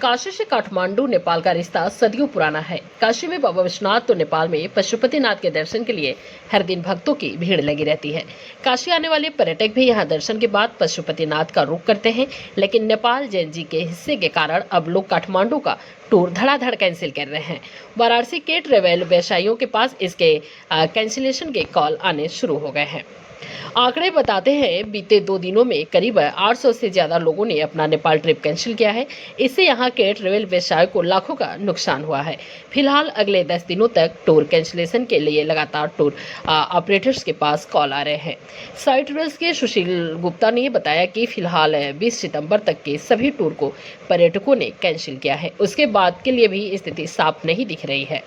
काशी से काठमांडू नेपाल का रिश्ता सदियों पुराना है। काशी में बाबा विश्वनाथ तो नेपाल में पशुपतिनाथ के दर्शन के लिए हर दिन भक्तों की भीड़ लगी रहती है। काशी आने वाले पर्यटक भी यहां दर्शन के बाद पशुपतिनाथ का रुख करते हैं, लेकिन नेपाल जैन जी के हिस्से के कारण अब लोग काठमांडू का टूर धड़ाधड़ कैंसिल कर रहे हैं। वाराणसी के ट्रेवल व्यवसायियों के पास इसके कैंसिलेशन के कॉल आने शुरू हो गए हैं। आंकड़े बताते हैं बीते 2 दिनों में करीब 800 से ज्यादा लोगों ने अपना नेपाल ट्रिप कैंसिल किया है। इससे यहां के ट्रेवल व्यवसाय को लाखों का नुकसान हुआ है। फिलहाल अगले 10 दिनों तक टूर कैंसिलेशन के लिए लगातार टूर ऑपरेटर्स के पास कॉल आ रहे हैं। साइट ट्रेवल्स के सुशील गुप्ता ने बताया कि फिलहाल 20 सितंबर तक के सभी टूर को पर्यटकों ने कैंसिल किया है। उसके बाद के लिए भी स्थिति साफ नहीं दिख रही है।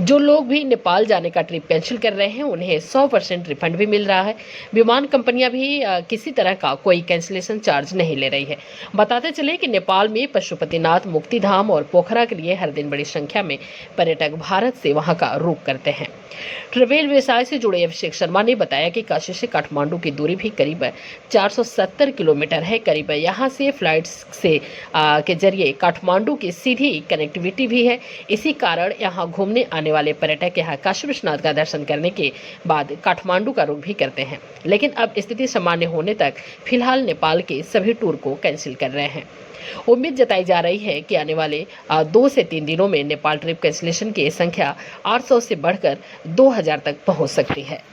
जो लोग भी नेपाल जाने का ट्रिप कैंसिल कर रहे हैं उन्हें 100% रिफंड भी मिल रहा है। विमान कंपनियां भी किसी तरह का कोई कैंसिलेशन चार्ज नहीं ले रही है। बताते चले कि नेपाल में पशुपतिनाथ, मुक्तिधाम और पोखरा के लिए हर दिन बड़ी संख्या में पर्यटक भारत से वहां का रुख करते हैं। ट्रेवल व्यवसाय से जुड़े अभिषेक शर्मा ने बताया कि काशी से काठमांडू की दूरी भी करीब 470 किलोमीटर है। करीब यहाँ से फ्लाइट से के जरिए काठमांडू की सीधी कनेक्टिविटी भी है। इसी कारण यहाँ घूमने आने वाले पर्यटक यहाँ काशी विश्वनाथ का दर्शन करने के बाद काठमांडू का रुख भी करते हैं। लेकिन अब स्थिति सामान्य होने तक फिलहाल नेपाल के सभी टूर को कैंसिल कर रहे हैं। उम्मीद जताई जा रही है कि आने वाले 2 से 3 दिनों में नेपाल ट्रिप कैंसिलेशन की संख्या 800 से बढ़कर 2000 तक पहुंच सकती है।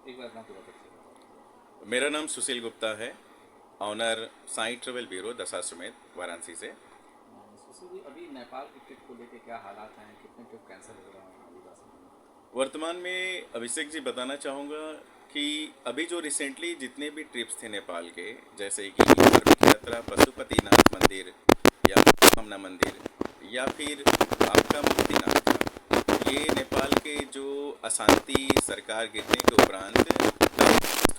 एक बार नाम पूरा करते मेरा नाम सुशील गुप्ता है, owner Sai travel bureau Dashashwamedh Varanasi से। सुशील जी, अभी नेपाल की ट्रिप को लेके क्या हालात हैं, कितने ट्रिप कैंसिल हो रहे हैं आदिवासी में? वर्तमान में अभिषेक जी बताना चाहूँगा कि अभी जो रिसेंटली जितने भी ट्रिप्स थे नेपाल के, जैसे कि धार्मिक यात्रा पशुपतिनाथ मंदिर या कामना मंदिर या फिर आपका मुक्तिनाथ, ये नेपाल के जो अशांति सरकार गिरने के उपरांत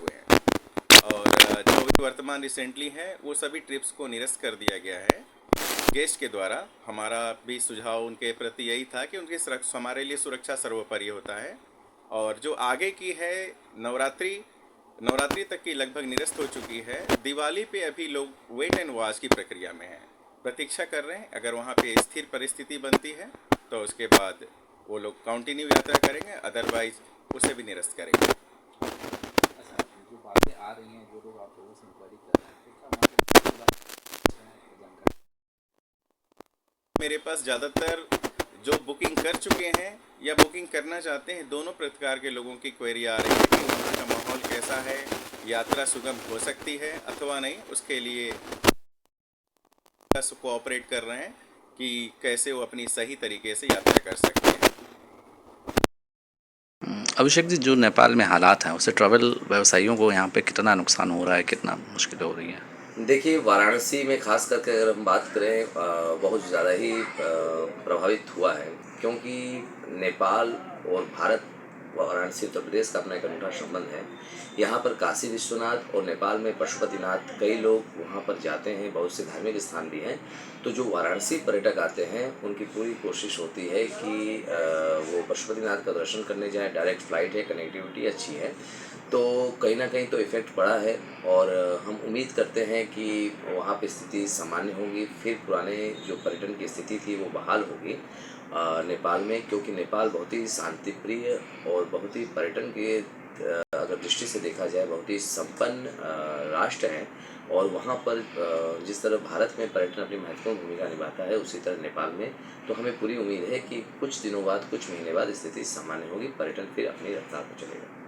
हुए हैं और जो भी वर्तमान रिसेंटली है वो सभी ट्रिप्स को निरस्त कर दिया गया है गेस्ट के द्वारा। हमारा भी सुझाव उनके प्रति यही था कि उनकी हमारे लिए सुरक्षा सर्वोपरि होता है और जो आगे की है नवरात्रि तक की लगभग निरस्त हो चुकी है। दिवाली पे अभी लोग वेट एंड वॉच की प्रक्रिया में हैं, प्रतीक्षा कर रहे हैं। अगर वहाँ पे स्थिर परिस्थिति बनती है तो उसके बाद वो लोग कंटिन्यू यात्रा करेंगे, अदरवाइज उसे भी निरस्त करेंगे। अच्छा, जो बातें आ रही हैं, जो लोग आप लोगों से इंक्वायरी कर रहे हैं, तो क्या वहाँ पे जानकारी? मेरे पास ज़्यादातर जो बुकिंग कर चुके हैं या बुकिंग करना चाहते हैं, दोनों प्रकार के लोगों की क्वेरी आ रही है कि वहाँ का माहौल कैसा है, यात्रा सुगम हो सकती है अथवा नहीं। उसके लिए कोऑपरेट कर रहे हैं कि कैसे वो अपनी सही तरीके से यात्रा कर सकते हैं। अभिषेक जी, जो नेपाल में हालात हैं उससे ट्रैवल व्यवसायियों को यहाँ पे कितना नुकसान हो रहा है, कितना मुश्किल हो रही है? देखिए, वाराणसी में खास करके अगर हम बात करें बहुत ज़्यादा ही प्रभावित हुआ है, क्योंकि नेपाल और भारत, वाराणसी उत्तर प्रदेश का अपना एक अनूठा संबंध है। यहाँ पर काशी विश्वनाथ और नेपाल में पशुपतिनाथ, कई लोग वहाँ पर जाते हैं, बहुत से धार्मिक स्थान भी हैं। तो जो वाराणसी पर्यटक आते हैं उनकी पूरी कोशिश होती है कि वो पशुपतिनाथ का दर्शन करने जाएँ। डायरेक्ट फ़्लाइट है, कनेक्टिविटी अच्छी है, तो कहीं ना कहीं तो इफ़ेक्ट पड़ा है और हम उम्मीद करते हैं कि वहाँ पे स्थिति सामान्य होगी, फिर पुराने जो पर्यटन की स्थिति थी वो बहाल होगी नेपाल में, क्योंकि नेपाल बहुत ही शांतिप्रिय और बहुत ही पर्यटन के अगर दृष्टि से देखा जाए बहुत ही संपन्न राष्ट्र है। और वहाँ पर जिस तरह भारत में पर्यटन अपनी महत्वपूर्ण भूमिका निभाता है, उसी तरह नेपाल में। तो हमें पूरी उम्मीद है कि कुछ दिनों बाद, कुछ महीने बाद स्थिति सामान्य होगी, पर्यटन फिर अपनी रफ्तार पर चलेगा।